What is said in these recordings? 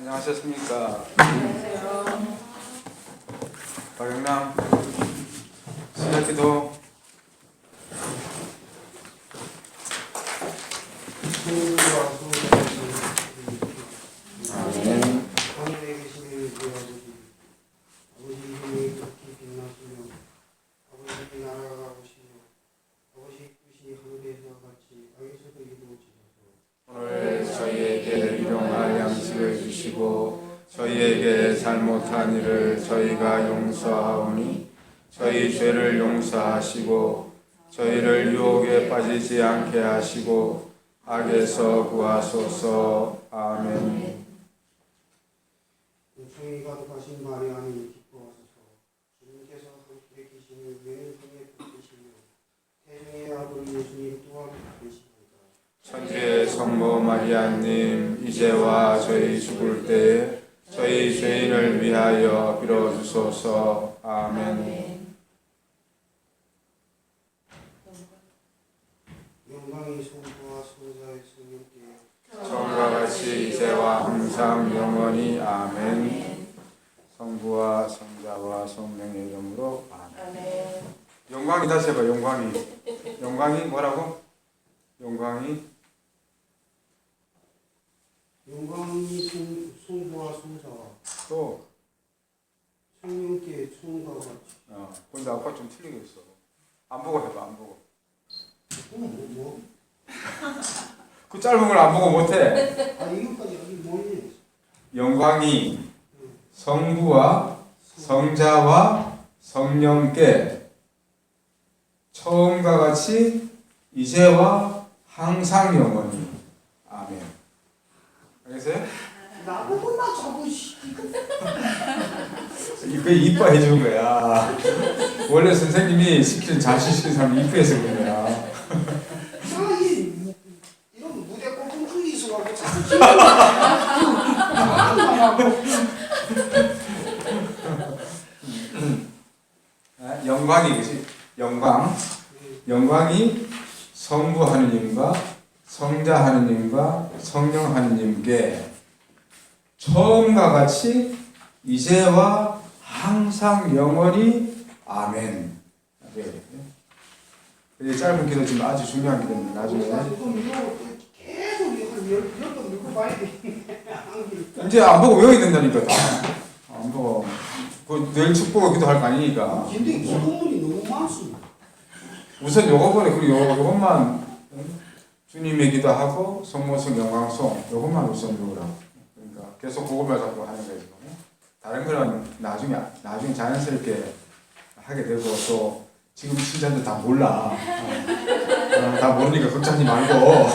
안녕하셨습니까? 안녕하세요. 박영남 신학기도 아멘. 하늘에 계시는 우리 아버지 이름이 높이 빛나시며 아버지의 나라가 오시며 아버지 뜻이 하늘에서 같이 땅에서도 이루어지소서. 오늘 저희에게 일용할 양식을 주시고 저희에게 잘못한 일을 저희가 용서하오니 저희 죄를 용서하시고 저희를 유혹에 빠지지 않게 하시고 악에서 구하소서. 아멘. 은총이 가득하신 마리아님 기뻐하소서. 주님께서 함께 계시는 왼손에 붙드시며 태중의 아들 예수님 또한 계시니까 천주의 성모 마리아님 이제와 저희 죽을 때에 저희 죄인을 위하여 빌어주소서. 아멘. 영광이 성부와 성자의 성령께 처음과 같이 이제와 항상 영원히. 아멘. 성부와 성자와 성령의 이름으로 아멘. 아멘. 영광이 다시 해봐. 영광이. 영광이 뭐라고? 영광이 성부와 성자와 또 성령께 처음과 같이 근데 아까 좀 틀리겠어. 안 보고 해봐. 안 보고. 뭐? 그 짧은 걸 안 보고 못해. 이것까지 여기 뭐니? 영광이 성부와 성자와 성령께 처음과 같이 이제와 항상 영원히. 아멘. 알겠어요? 나보고만 자꾸 이거 이뻐해 주는 거야. 원래 선생님이 자신 시키는 사람이 이뻐해서 그런 거야. 이런 무대 꽁충이 있어가지고 자꾸 영광이 그지? 영광이 성부 하느님과 성자 하느님과 성령 하느님께 처음과 같이 이제와 항상 영원히. 아멘. 이 짧은 기도 지금 아주 중요한 기도입니다. 나중에 계속 한열번 읽고 봐야 돼. 이제 안 보고 외워야 된다니까. 안 보고 내일 축복 기도할 거 아니니까. 근데 기도문이 너무 많습니다. 우선 요거보다 그리고 요것만 주님의 기도하고 성모성 영광송 요것만 우선 외우라. 그러니까 계속 그것만 자꾸 하는 거예요. 다른 거는 나중에 자연스럽게 하게 되고 또 지금 신자들 다 몰라. 다 모르니까 걱정하지 말고.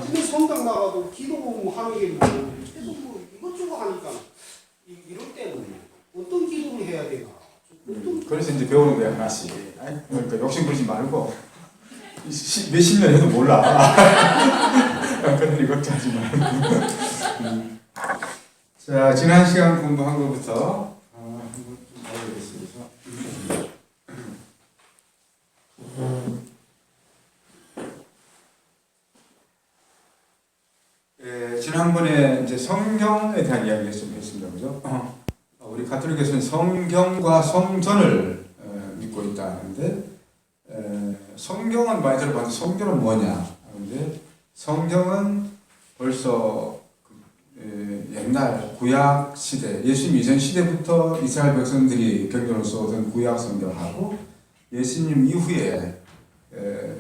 근데 성당 나가도 기도하는 게 뭐, 계속 뭐 이것저것 하니까 이럴 때는 어떤 기도를 해야 되나? 그래서 이제 배우는 거야 하나씩. 그러니까 욕심 부리지 말고 몇십 년 해도 몰라. 그러니 걱정하지 말고. 자, 지난 시간 공부한 것부터 한번 좀 봐야겠습니다. 지난번에 이제 성경에 대한 이야기를 좀 했습니다. 그죠? 우리 가톨릭에서는 성경과 성전을 믿고 있다는데 성경은 많이 들어봤는데 성전은 뭐냐? 근데 성경은 벌써 옛날 구약 시대, 예수님 이전 시대부터 이스라엘 백성들이 경전을 써오던 구약 성경하고 예수님 이후에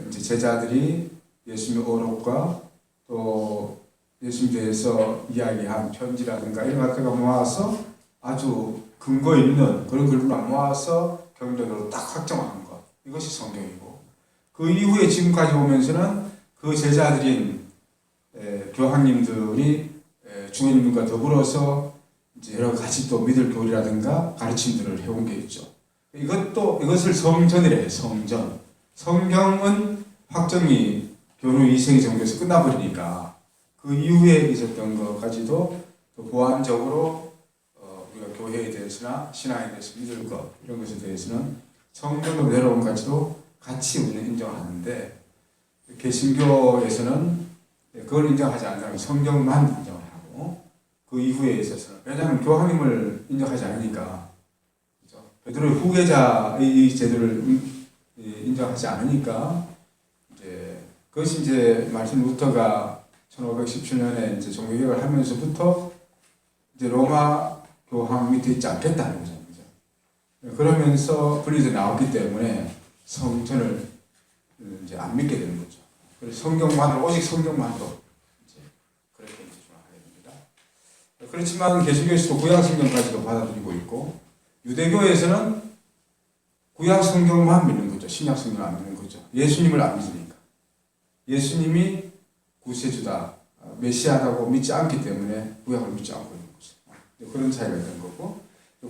이제 제자들이 예수님의 어록과 또 예수님에 대해서 이야기한 편지라든가 이런 것들을 모아서 아주 근거 있는 그런 글들만 모아서 경전으로 딱 확정하는 것. 이것이 성경이고 그 이후에 지금까지 오면서는 그 제자들인 교황님들이 주님과 더불어서 이제 여러 가지 또 믿을 교리라든가 가르침들을 해온 게 있죠. 이것을 성전이라 해요. 성전. 성경은 확정이 교류 2세기 정도에서 끝나버리니까 그 이후에 있었던 것까지도 또 보완적으로 우리가 교회에 대해서나 신앙에 대해서 믿을 것 이런 것에 대해서는 성경으로 내려온 가지도 같이 우리는 인정하는데 개신교에서는 그걸 인정하지 않는 성경만 인정해요. 그 이후에 있어서. 왜냐하면 교황님을 인정하지 않으니까. 그죠? 베드로의 후계자의 이 제도를 인정하지 않으니까, 이제, 그것이 이제 마르틴 루터가 1517년에 이제 종교개혁을 하면서부터 이제 로마 교황 밑에 있지 않겠다는 거죠. 그죠? 그러면서 분리돼 나왔기 때문에 성전을 이제 안 믿게 되는 거죠. 그래서 성경만으로, 오직 성경만으로 이제 그렇게 이제 하게 됩니다. 그렇지만 개신교에서도 구약 성경까지도 받아들이고 있고, 유대교에서는 구약 성경만 믿는 거죠. 신약 성경을 안 믿는 거죠. 예수님을 안 믿으니까. 예수님이 구세주다, 메시아라고 믿지 않기 때문에 구약을 믿지 않고 있는 거죠. 그런 차이가 있는 거고,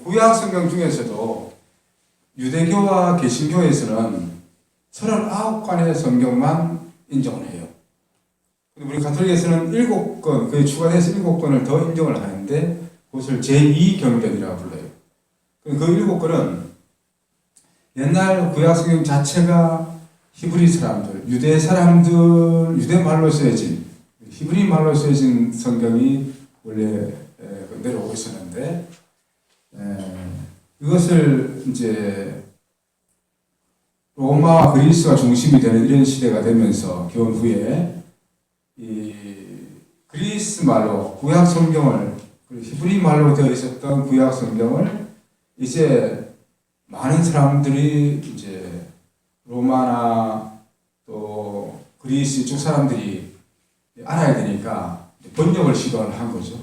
구약 성경 중에서도 유대교와 개신교에서는 39권의 성경만 인정을 해요. 우리 가톨릭에서는 7권, 그에 추가돼서 7권을 더 인정을 하는데 그것을 제2경전이라고 불러요. 그 7권은 옛날 구약 성경 자체가 히브리 사람들, 유대 사람들, 유대 말로 쓰여진, 히브리 말로 쓰여진 성경이 원래 내려오고 있었는데, 이것을 이제 로마와 그리스가 중심이 되는 이런 시대가 되면서 교훈 후에 이 그리스 말로 구약 성경을, 히브리 말로 되어 있었던 구약 성경을 이제 많은 사람들이 이제 로마나 또 그리스 쪽 사람들이 알아야 되니까 번역을 시도를 한 거죠.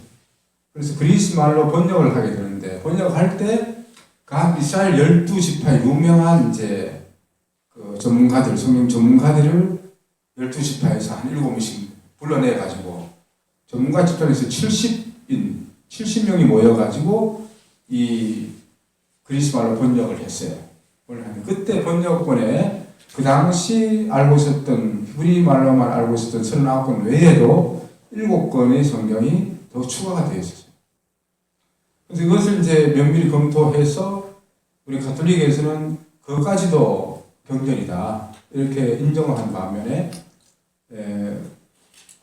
그래서 그리스 말로 번역을 하게 되는데, 번역할 때 각 이스라엘 12지파의 유명한 이제 그 전문가들, 성경 전문가들을 12지파에서 한 7명씩 불러내가지고 전문가 집단에서 70명이 모여가지고 이 그리스 말로 번역을 했어요. 그때 번역본에 그 당시 알고 있었던, 히브리 말로만 알고 있었던 39권 외에도 7권의 성경이 더 추가가 되어 있었어요. 그래서 이것을 이제 면밀히 검토해서 우리 가톨릭에서는 그것까지도 경전이다, 이렇게 인정을 한 반면에, 그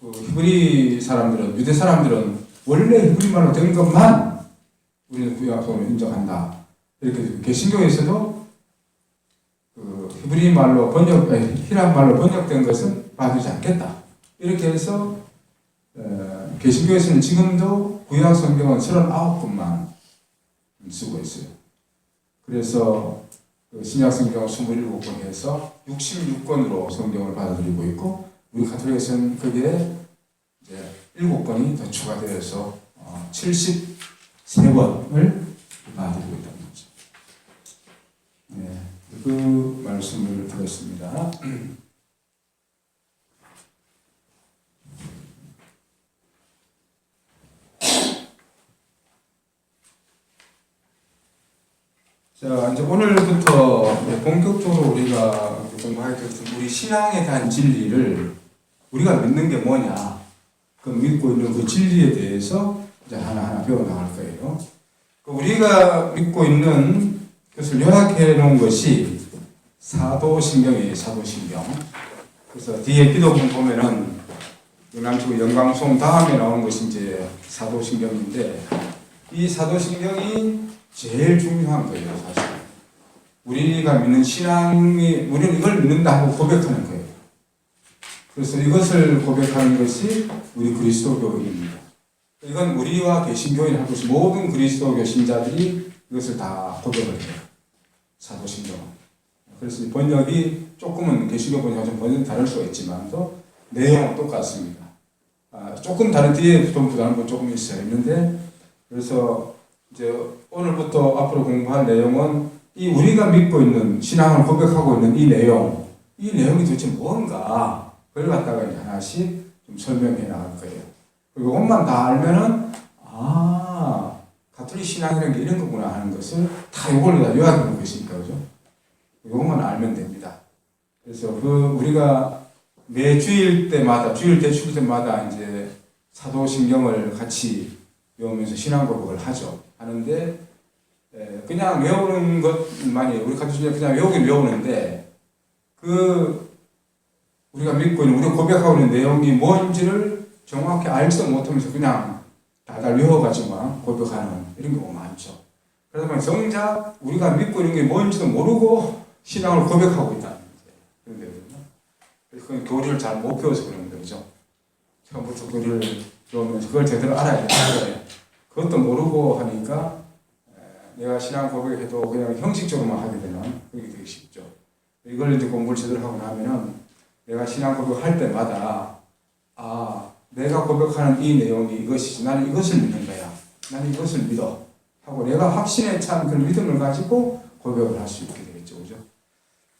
히브리 사람들은, 유대 사람들은 원래 히브리 말로 된 것만 우리는 구약성으로 인정한다. 이렇게 개신교에서도 그 히브리 말로 히랍 말로 번역된 것은 받아들이지 않겠다. 이렇게 해서 개신교에서는 지금도 구약 성경은 39권만 쓰고 있어요. 그래서 신약 성경을 27권에서 66권으로 성경을 받아들이고 있고, 우리 가톨릭에서는 거기에 이제 7권이 더 추가되어서 73권을 받아들이고 있다는 거죠. 네, 그 말씀을 드렸습니다. 자, 이제 오늘부터 본격적으로 우리가 공부하게 될 우리 신앙에 대한 진리를, 우리가 믿는 게 뭐냐, 그 믿고 있는 그 진리에 대해서 이제 하나하나 배워나갈 거예요. 우리가 믿고 있는 것을 요약해 놓은 것이 사도신경이에요, 사도신경. 그래서 뒤에 기도문 보면은 남측의 영광송 다음에 나오는 것이 이제 사도신경인데, 이 사도신경이 제일 중요한 거예요, 사실. 우리가 믿는 신앙이, 우리는 이걸 믿는다 하고 고백하는 거예요. 그래서 이것을 고백하는 것이 우리 그리스도교입니다. 이건 우리와 개신교인 하고 모든 그리스도교 신자들이 이것을 다 고백을 해요, 사도신경. 그래서 번역이 조금은 개신교 번역과 좀 번역이 다를 수가 있지만도 내용은 똑같습니다. 조금 다른 뒤에 좀 부담한 건 조금 있는데, 그래서 이제 오늘부터 앞으로 공부할 내용은 이 우리가 믿고 있는 신앙을 고백하고 있는 이 내용이 도대체 뭔가, 그걸 갖다가 이제 하나씩 좀 설명해 나갈 거예요. 그리고 이것만 다 알면은, 가톨릭 신앙이라는 게 이런 거구나 하는 것을 다 이걸로 다 요약해 놓고 있으니까, 그죠? 이것만 알면 됩니다. 그래서 우리가 매 주일 때마다, 주일 대축 때마다 이제 사도신경을 같이 외우면서 신앙 고백을 하는데, 그냥 외우는 것만이, 우리 가톨릭은 그냥 외우긴 외우는데, 우리가 믿고 있는, 우리가 고백하고 있는 내용이 뭔지를 정확히 알지도 못하면서 그냥 다달 외워가지고만 고백하는 이런 경우가 많죠. 그러다 보니 정작 우리가 믿고 있는 게 뭔지도 모르고 신앙을 고백하고 있다는 그런 데거든요. 그래서 그건 교리를 잘 못 배워서 그런 거죠. 처음부터 교리를 배우면서 그걸 제대로 알아야 되는데 그것도 모르고 하니까 내가 신앙 고백해도 그냥 형식적으로만 하게 되면 그게 되게 쉽죠. 이걸 이제 공부를 제대로 하고 나면은 내가 신앙 고백할 때마다 내가 고백하는 이 내용이 이것이지 나는 이것을 믿는 거야. 나는 이것을 믿어. 하고 내가 확신에 찬 그 믿음을 가지고 고백을 할 수 있게 되겠죠. 그죠?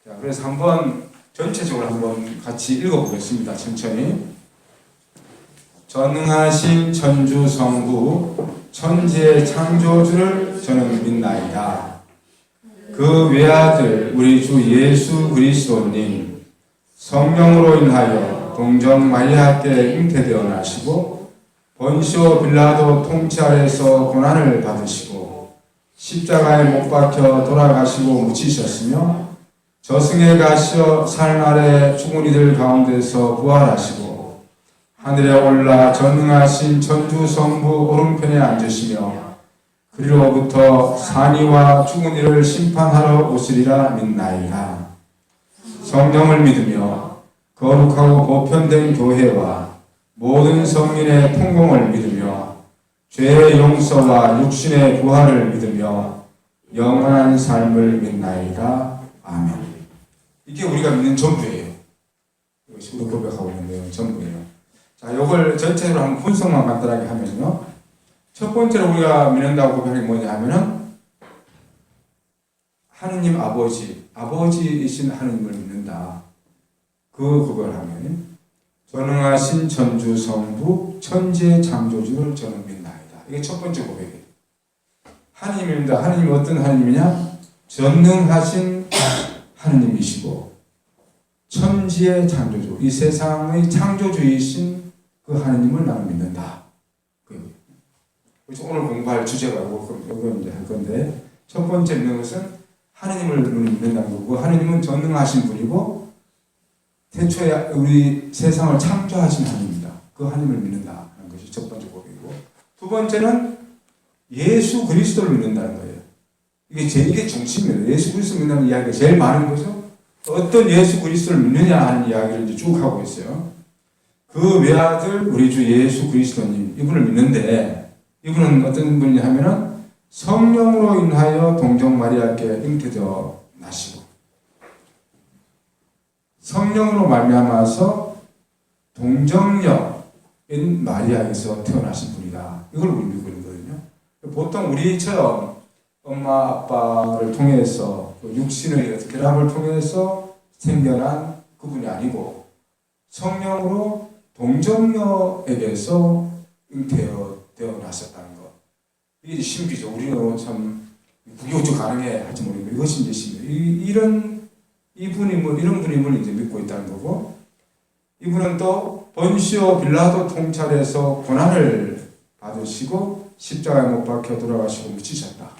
자, 그래서 한번 전체적으로 한번 같이 읽어보겠습니다. 천천히. 전능하신 천주 성부 천지의 창조주를 저는 믿나이다. 그 외아들 우리 주 예수 그리스도님 성령으로 인하여 동정 마리아께 잉태되어 나시고 본시오 빌라도 통치 아래서 고난을 받으시고 십자가에 못 박혀 돌아가시고 묻히셨으며 저승에 가시어 살 아래 죽은 이들 가운데서 부활하시고 하늘에 올라 전능하신 천주 성부 오른편에 앉으시며 그리로부터 산이와 죽은 이를 심판하러 오시리라 믿나이다. 성령을 믿으며 거룩하고 보편된 교회와 모든 성민의 통공을 믿으며 죄의 용서와 육신의 부활을 믿으며 영원한 삶을 믿나이다. 아멘. 이게 우리가 믿는 전부예요. 이것이 우리 고백하고 있는 내용 전부예요. 자, 이걸 전체로 한번 분석만 간단하게 하면요. 첫 번째로 우리가 믿는다고 고백하는 게 뭐냐 하면은 하느님 아버지이신 하느님을 믿는다. 그 고백을 하면 전능하신 천주 성부 천지의 창조주를 저는 믿나이다. 이게 첫 번째 고백이에요. 하느님입니다. 하느님이 어떤 하느님이냐? 전능하신 하느님이시고 천지의 창조주, 이 세상의 창조주이신 그 하느님을 나는 믿는다. 그래서 오늘 공부할 주제가 이거 이제 할 건데 첫 번째 믿는 것은 하느님을 믿는다는 거고 하느님은 전능하신 분이고 태초에 우리 세상을 창조하신 하느님입니다. 그 하느님을 믿는다는 것이 첫 번째 고백이고 두 번째는 예수 그리스도를 믿는다는 거예요. 이게 중심이에요. 예수 그리스도를 믿는다는 이야기가 제일 많은 거죠. 어떤 예수 그리스도를 믿느냐 하는 이야기를 이제 쭉 하고 있어요. 그 외아들 우리 주 예수 그리스도님 이분을 믿는데 이분은 어떤 분이냐 하면은 성령으로 인하여 동정 마리아께 잉태되어 나시고 성령으로 말미암아서 동정녀인 마리아에서 태어나신 분이다. 이걸 우리 믿고 있는 거거든요. 보통 우리처럼 엄마 아빠를 통해서 육신의 결합을 통해서 생겨난 그분이 아니고 성령으로 동정녀에게서 잉태되어 나셨다는 것. 이게 신비죠. 우리는 참 그게 어찌 가능해 할지 모르겠고 이것이 이제 신비. 이런 분임을 이제 믿고 있다는 거고 이분은 또 본시오 빌라도 통찰에서 고난을 받으시고 십자가에 못 박혀 돌아가시고 묻히셨다.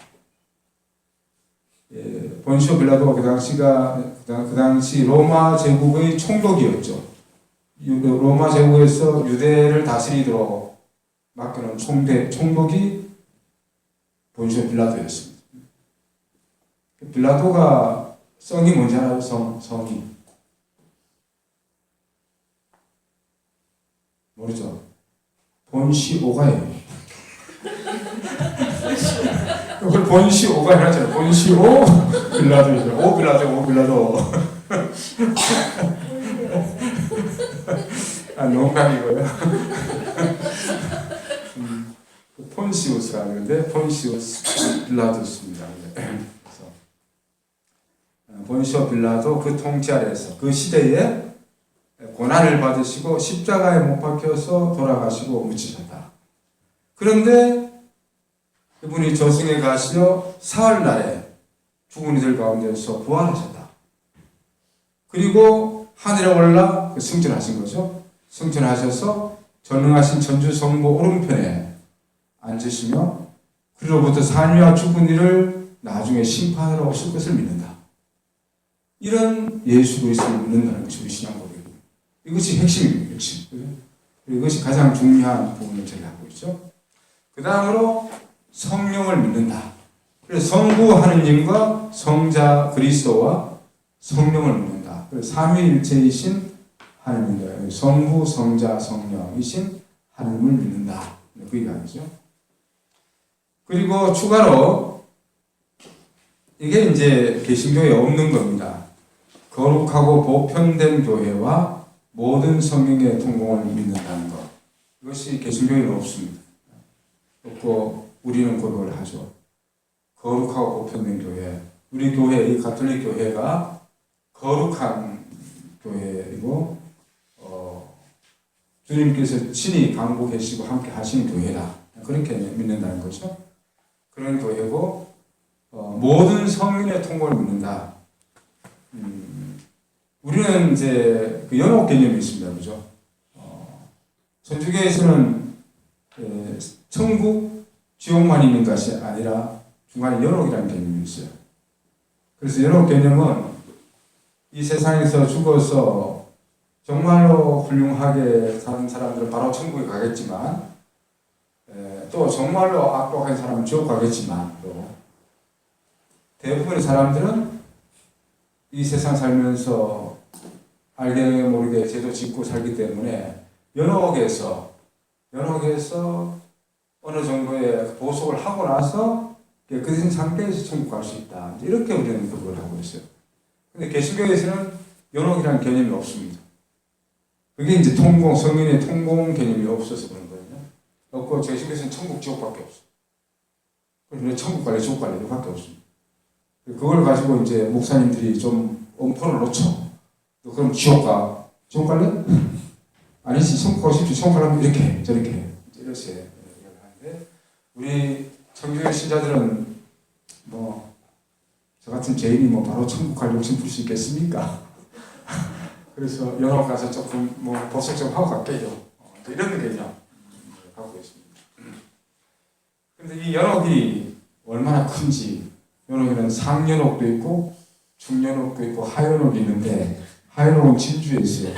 본시오 빌라도가 그 당시 로마 제국의 총독이었죠. 로마 제국에서 유대를 다스리도록 맡겨놓은 총독이 본시오 빌라도였습니다. 빌라도가 성이 뭔지 알아요? 성이 모르죠? 본시오가예요. 그걸 본시오가 해놨잖아요. 본시오 빌라도이죠. 오 빌라도. 농담이고요. 폰시우스가 아닌데 폰시우스 빌라도스입니다. 그래서 본시오 빌라도 그 통치 아래에서 그 시대에 고난을 받으시고 십자가에 못 박혀서 돌아가시고 묻히셨다. 그런데 이분이 저승에 가시어 사흘날에 죽은 이들 가운데서 부활하셨다. 그리고 하늘에 올라 승천하신 거죠. 승천하셔서 전능하신 천주 성부 오른편에 앉으시며 그로부터 산위와 죽은 이를 나중에 심판하러 오실 것을 믿는다. 이런 예수 그리스도를 믿는다는 것이 우리 신앙 고백입니다. 이것이 핵심입니다. 핵심. 이것이 가장 중요한 부분을 제가 하고 있죠. 그 다음으로 성령을 믿는다. 그래서 성부 하느님과 성자 그리스도와 성령을 믿는다. 그래서 삼위일체이신 하느님과 성부, 성자, 성령이신 하느님을 믿는다. 그 이야기죠. 그리고 추가로 이게 이제 개신교에 없는 겁니다. 거룩하고 보편된 교회와 모든 성령의 통공을 믿는다는 것. 이것이 개신교에는 없습니다. 없고 우리는 그걸 하죠. 거룩하고 보편된 교회. 우리 교회, 이 가톨릭 교회가 거룩한 교회이고 주님께서 친히 강구 계시고 함께 하시는 교회다. 그렇게 믿는다는 거죠. 그런 교회고 모든 성인의 통곡을 믿는다. 우리는 이제 그 연옥 개념이 있습니다. 그죠? 천주교에서는 천국, 지옥만 있는 것이 아니라 중간에 연옥이라는 개념이 있어요. 그래서 연옥 개념은 이 세상에서 죽어서 정말로 훌륭하게 사는 사람들은 바로 천국에 가겠지만 또 정말로 악독한 사람은 지옥 가겠지만 또 대부분의 사람들은 이 세상 살면서 알게 모르게 죄도 짓고 살기 때문에 연옥에서 어느 정도의 보석을 하고 나서 그 상태에서 천국 갈 수 있다. 이렇게 우리는 그걸 하고 있어요. 근데 개신교에서는 연옥이라는 개념이 없습니다. 그게 이제 통공, 성인의 통공 개념이 없어서 그런 거예요. 없고 개신교에서는 천국, 지옥밖에 없어요. 그래서 천국 갈래, 지옥 갈래 이거밖에 없습니다. 그걸 가지고 이제 목사님들이 좀 엄포를 놓쳐. 너 그럼 지옥 가? 지옥 갈래? 아니지, 천국 가고 싶지. 천국 가려면 이렇게, 저렇게, 이렇게 하는데 우리 청교회 신자들은 뭐 저 같은 죄인이 뭐 바로 천국 갈 욕심 풀 수 있겠습니까? 그래서 연옥 가서 조금 뭐 보석 좀 하고 갈게요. 이런 개념 갖고 있습니다. 그런데 이 연옥이 얼마나 큰지, 연옥에는 상연옥도 있고 중연옥도 있고 하연옥이 있는데 하연옥은 진주에 있어요.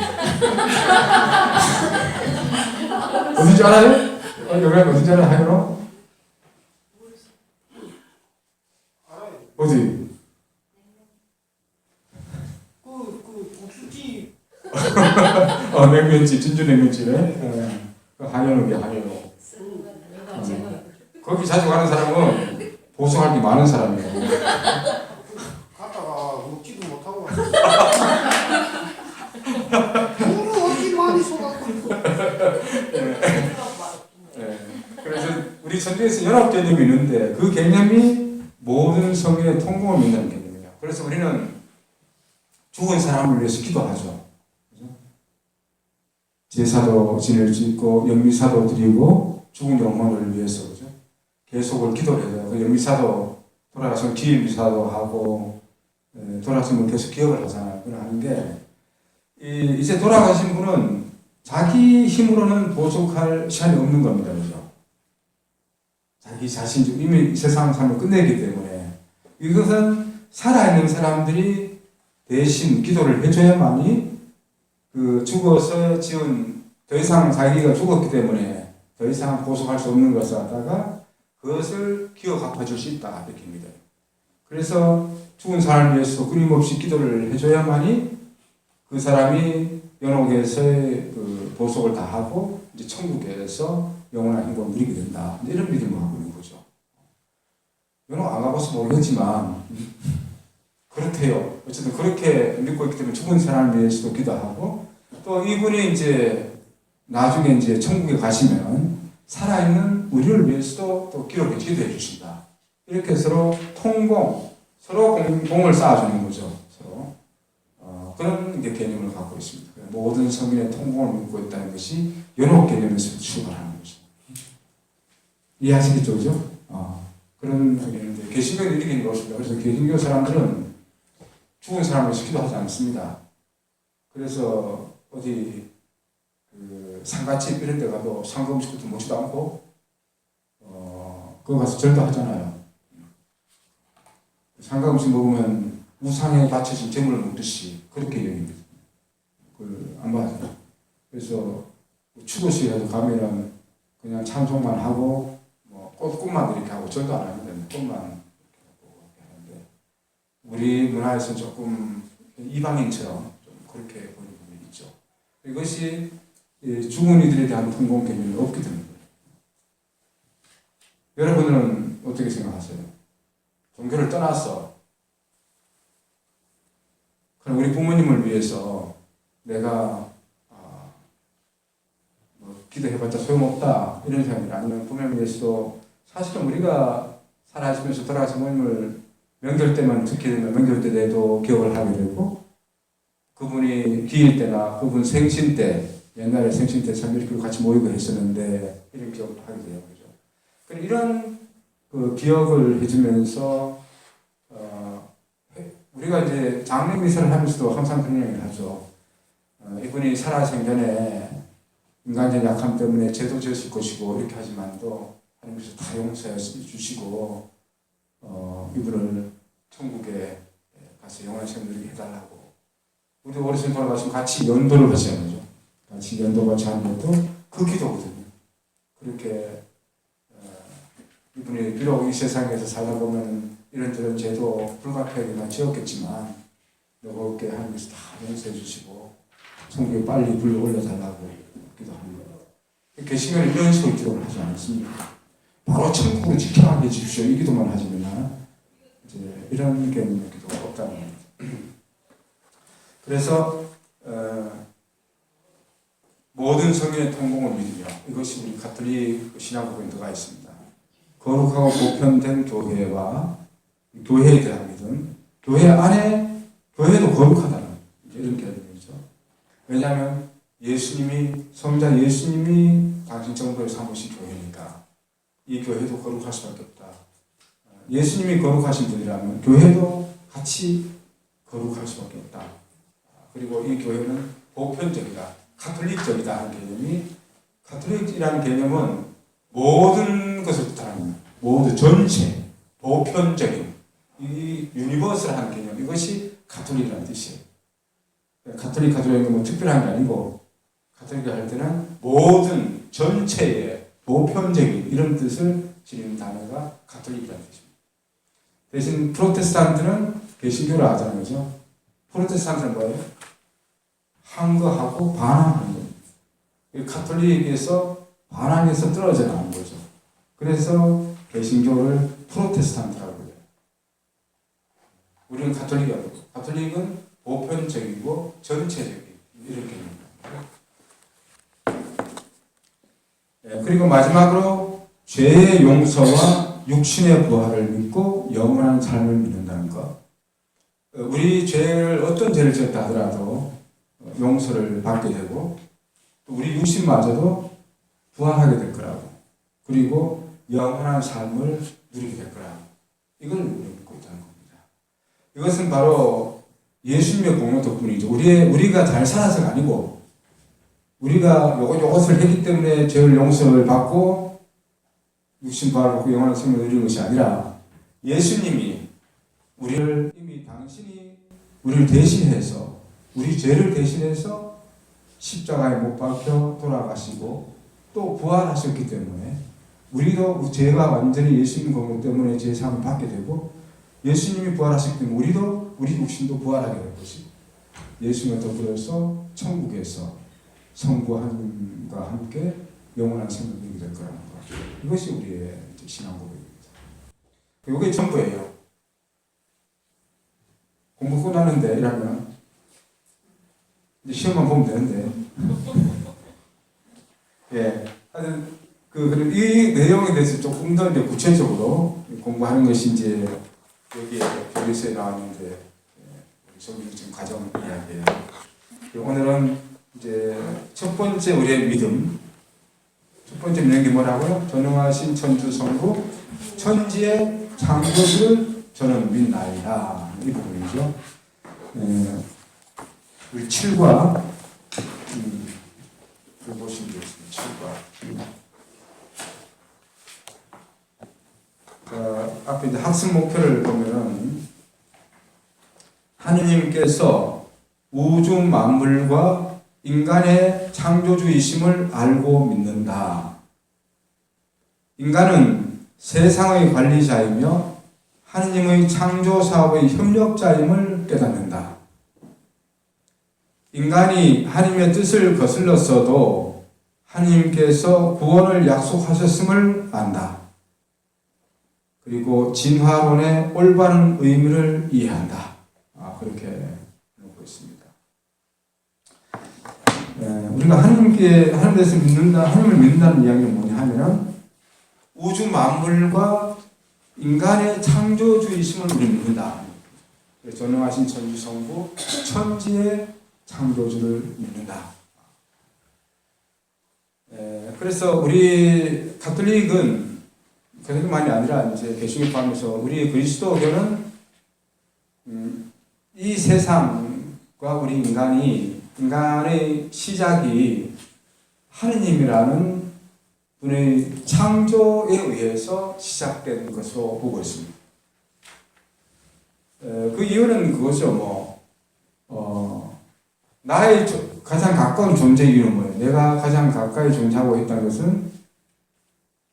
어딘지 알아요? 여기 어딘지 알아요? 하연옥? 알아요. 어디? 그 국수집. 냉면집, 진주 냉면집에 그 한현옥이야, 한현옥. 거기 자주 가는 사람은 보석할 게 많은 사람이에요. 갔다가 먹지도 못하고 왔어요. 물을 어찌 많이 쏟았고. 그래서 우리 천주에서 연합 개념이 있는데 그 개념이 모든 성인의 통공을 믿는 개념이에요. 그래서 우리는 죽은 사람을 위해서 기도하죠. 제사도 지낼 수 있고 영미사도 드리고 죽은 영혼을 위해서 그죠? 계속을 기도를 해요. 그 영미사도 돌아가시면 기일미사도 하고 돌아가시면 계속 기억을 하잖아요. 그걸 하는 게 이제 돌아가신 분은 자기 힘으로는 보존할 시간이 없는 겁니다. 그죠? 자기 자신 이미 세상 삶을 끝내기 때문에 이것은 살아있는 사람들이 대신 기도를 해줘야만이 그 죽어서 지은 더 이상 자기가 죽었기 때문에 더 이상 보석할 수 없는 것을 갖다가 그것을 기어 갚아줄 수 있다 이렇게 믿어요. 그래서 죽은 사람을 위해서 끊임없이 기도를 해줘야만이 그 사람이 연옥에서의 그 보석을 다 하고 이제 천국에서 영원한 행복을 누리게 된다. 이런 믿음을 하고 있는 거죠. 연옥 안 가봐서 모르겠지만 그렇대요. 어쨌든 그렇게 믿고 있기 때문에 죽은 사람을 위해서도 기도하고 또 이분이 이제 나중에 이제 천국에 가시면 살아있는 우리를 위해서도 또 기도해 주신다. 이렇게 서로 통공, 서로 공을 쌓아주는 거죠. 서로 그런 이제 개념을 갖고 있습니다. 모든 성인의 통공을 믿고 있다는 것이 연옥 개념에서 출발하는 거죠. 이해하시겠죠, 그죠? 그런 개념인데 개신교는 이렇게 이루어집니다. 그래서 개신교 사람들은 죽은 사람을 기도하지 않습니다. 그래서 어디 그 상가집 이런 데 가도 상가 음식도 먹지도 않고 거기 가서 절도 하잖아요. 상가 음식 먹으면 우상에 바쳐진 재물을 먹듯이 그렇게 여깁니다. 그걸 안 봐요. 그래서 추도식에도 가면은 그냥 찬송만 하고 꽃만 이렇게 하고 절도 안 하는데 꽃만 이렇게 하는데 우리 문화에서 조금 이방인처럼 좀 그렇게 보이는 부분이 있죠. 이것이 죽은 이들에 대한 통공 개념이 없게 되는 거예요. 여러분은 어떻게 생각하세요? 종교를 떠나서 그럼 우리 부모님을 위해서 내가 뭐 기도해봤자 소용없다 이런 생각이 아니면 부모님을 위해서도 사실은 우리가 살아가시면서 돌아가신 부모님을 명절 때만 특히 되면 명절 때 내도 기억을 하게 되고 그분이 기일 때나 그분 생신 때 옛날에 생신 때 참 이렇게 같이 모이고 했었는데 이런 기억을 하게 돼요. 그죠? 그럼 이런 그 기억을 해주면서 우리가 이제 장례 미사를 하면서도 항상 그런 얘기를 하죠. 이분이 살아생전에 인간적 약함 때문에 죄도 지었을 것이고 이렇게 하지만도 하나님께서 다 용서해 주시고 이분을 천국에 가서 영원한 생을 누리게 해달라고 우리 어르신 돌아가시면 같이 연도를 같이 하는 거죠. 같이 연도 같이 하는 것도 그 기도거든요. 그렇게 이분이 비록 이 세상에서 살다 보면 이런저런 죄도 불가피하게만 지었겠지만 너그럽게 하나님께서 다 용서해 주시고 천국에 빨리 불러 올려달라고 기도합니다. 개신교는 이런 식으로 기도를 하지 않습니다. 바로 천국으로 지켜가게 해주십시오. 이 기도만 하지만 이제 이런 개념의 기도가 없다는 겁니다. 그래서 모든 성인의 통공을 믿으며 이것이 우리 가톨릭 신앙 부분에 들어가 있습니다. 거룩하고 보편된 교회와 교회에 대한 믿음, 교회 안에 교회도 거룩하다는 이런 개념이죠. 왜냐하면 예수님이 성자 예수님이 당신 정도를 삼으신 교회니까 이 교회도 거룩할 수밖에 없다. 예수님이 거룩하신 분이라면 교회도 같이 거룩할 수밖에 없다. 그리고 이 교회는 보편적이다, 가톨릭적이다 하는 개념이 가톨릭이라는 개념은 모든 것을 뜻하는 모두 전체 보편적인 이 유니버설한 개념 이것이 가톨릭이라는 뜻이에요. 가톨릭은 뭐 특별한 게 아니고 가톨릭이 할 때는 모든 전체의 보편적인 이런 뜻을 지니는 단어가 가톨릭이라는 뜻입니다. 대신 프로테스탄트는 개신교를 하자는 거죠. 프로테스탄트는 뭐예요? 항거하고 반항하는 거예요. 가톨릭에서 반항에서 떨어져 나온 거죠. 그래서 개신교를 프로테스탄트라고 해요. 우리는 가톨릭이 아니고 가톨릭은 보편적이고 전체적인 이런 개념입니다. 그리고 마지막으로 죄의 용서와 육신의 부활을 믿고 영원한 삶을 믿는다는 것. 우리 죄를 어떤 죄를 지었다 하더라도 용서를 받게 되고 또 우리 육신마저도 부활하게 될 거라고 그리고 영원한 삶을 누리게 될 거라고 이걸 우리가 믿고 있다는 겁니다. 이것은 바로 예수님의 공로 덕분이죠. 우리가 잘 살아서가 아니고 우리가 요것을 했기 때문에 죄를 용서를 받고 육신 부활을 받고 영원한 삶을 누리는 것이 아니라 예수님이 우리를 이미 당신이 우리를 대신해서 우리 죄를 대신해서 십자가에 못 박혀 돌아가시고 또 부활하셨기 때문에 우리도 죄가 완전히 예수님 공로 때문에 죄사함을 받게 되고 예수님이 부활하셨기 때문에 우리 육신도 부활하게 될 것이고 예수님과 더불어서 천국에서 성부 하나님과 함께 영원한 생을 누리게 될 거라는 것. 이것이 우리의 신앙 고백입니다. 이게 전부예요. 공부 끝나는데 이러면 이제 시험만 보면 되는데 예, 하여튼 이 내용에 대해서 조금 더 이제 구체적으로 공부하는 것이 이제 여기에 교리서에 나왔는데 우리 저기 지금 가정 이야기예요. 오늘은 이제 첫 번째 우리의 믿음. 첫 번째 믿는 게 뭐라고요? 전능하신 천주 성부 천지의 창조주를 저는 믿나이다. 이 부분이죠. 우리 7과 보시면 되겠습니다. 7과 앞에 이제 학습 목표를 보면은 하느님께서 우주 만물과 인간의 창조주이심을 알고 믿는다. 인간은 세상의 관리자이며 하느님의 창조 사업의 협력자임을 깨닫는다. 인간이 하나님의 뜻을 거슬렀어도 하나님께서 구원을 약속하셨음을 안다. 그리고 진화론의 올바른 의미를 이해한다. 그렇게 놓고 있습니다. 우리가 하나님에 대해서 믿는다, 하나님을 믿는다는 이야기는 뭐냐 하면은 우주 만물과 인간의 창조주이심을 우리 믿는다. 전능하신 천주성부, 천지의 창조주를 믿는다. 그래서 우리 가톨릭은 그것만이 아니라 이제 개신교 포함해서 우리 그리스도교는 이 세상과 우리 인간의 시작이 하느님이라는 분의 창조에 의해서 시작된 것으로 보고 있습니다. 그 이유는 그거죠. 나의 가장 가까운 존재 이유는 뭐예요? 내가 가장 가까이 존재하고 있다는 것은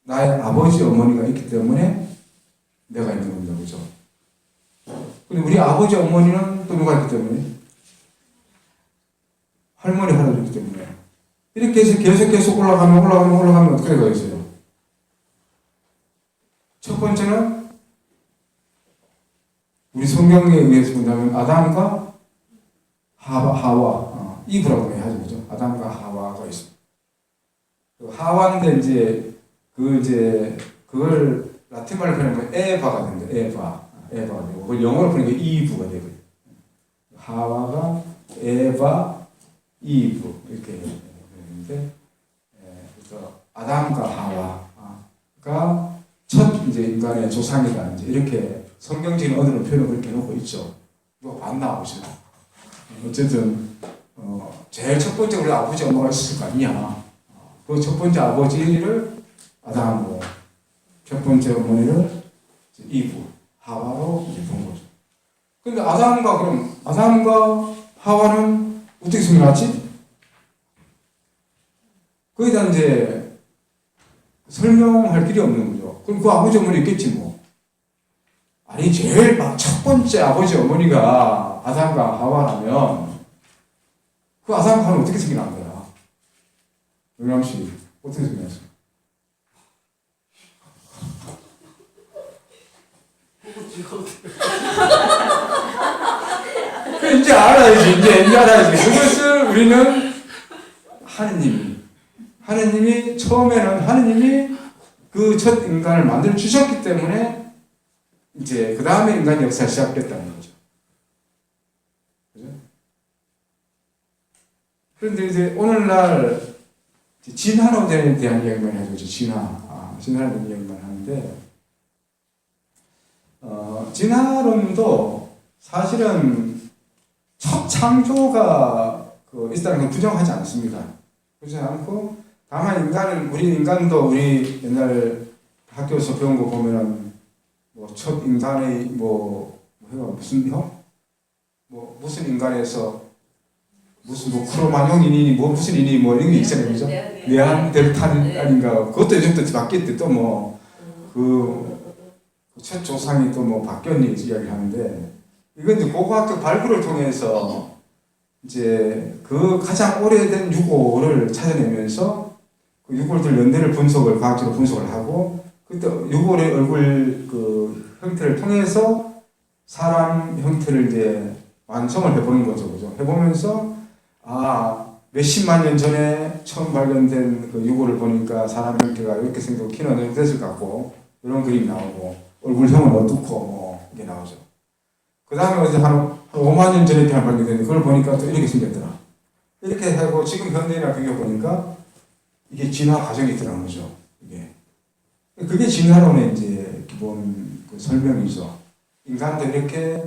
나의 아버지, 어머니가 있기 때문에 내가 있는 겁니다. 그죠? 근데 우리 아버지, 어머니는 또 누가 있기 때문에? 할머니, 할아버지 있기 때문에. 이렇게 해서 계속 올라가면 어떻게 되겠어요? 첫 번째는 우리 성경에 의해서 본다면 아담과 하와, 이브라고 하죠. 그죠? 아담과 하와가 있습니다. 하와인데 그걸 라틴말로 표현하면 에바가 됩니다. 에바가 되고, 그걸 영어로 표현하면 이브가 되고요. 하와가 에바, 이브 이렇게 되는데, 그래서 아담과 하와가 첫 이제 인간의 조상이다. 이제 이렇게 성경적인 언어로 표현을 그렇게 놓고 있죠. 누가 봤나 보시나. 어쨌든 제일 첫 번째 우리 아버지 엄마가 있을 거 아니냐. 그 첫 번째 아버지를 아담으로, 첫 번째 어머니를 이브, 하와로 이제 본 거죠. 근데 아담과 하와는 어떻게 생겨났지? 거기에 대한 이제 설명할 길이 없는 거죠. 그럼 그 아버지 어머니 있겠지 뭐. 아니 제일 첫 번째 아버지 어머니가 아담과 하와라면 그 아담과 하와는 어떻게 생겨난 거야? 영남 씨 어떻게 생각하세요? 이제 알아야지. 이제 알아야지. 그것을 우리는 하느님이 처음에는 하느님이 그 첫 인간을 만들어 주셨기 때문에 이제 그 다음에 인간 역사가 시작됐다는 거죠. 그죠? 그런데 이제 오늘날 진화론에 대한 이야기만 해야죠. 진화론에 대한 이야기만 하는데, 진화론도 사실은 첫 창조가 있다는 걸 부정하지 않습니다. 그렇지 않고, 다만 우리 옛날 학교에서 배운 거 보면은, 첫 인간의, 무슨 인간에서, 크로마뇽이니, 무슨 이니, 이런 게 있잖아요. 그죠? 네안데르탈인가, 그것도 요즘도 바뀌었대. 또 첫 조상이 또 바뀌었니, 이야기를 하는데, 이건 이제 고고학적 발굴을 통해서 이제 그 가장 오래된 유골을 찾아내면서 그 유골들 연대를 과학적으로 분석을 하고, 그때 유골의 얼굴 형태를 통해서 사람 형태를 이제 완성을 해보는 거죠. 그죠? 해보면서, 몇십만 년 전에 처음 발견된 그 유골을 보니까 사람 형태가 이렇게 생기고 키는 이렇게 됐을 것 같고, 이런 그림이 나오고, 얼굴형은 어떻고, 이게 나오죠. 그 다음에 한 5만 년 전에 발견됐는데, 그걸 보니까 또 이렇게 생겼더라. 이렇게 하고, 지금 현대인이랑 비교해보니까, 이게 진화 과정이 있더라는 거죠. 그게 진화론의 이제 기본 설명이죠. 인간도 이렇게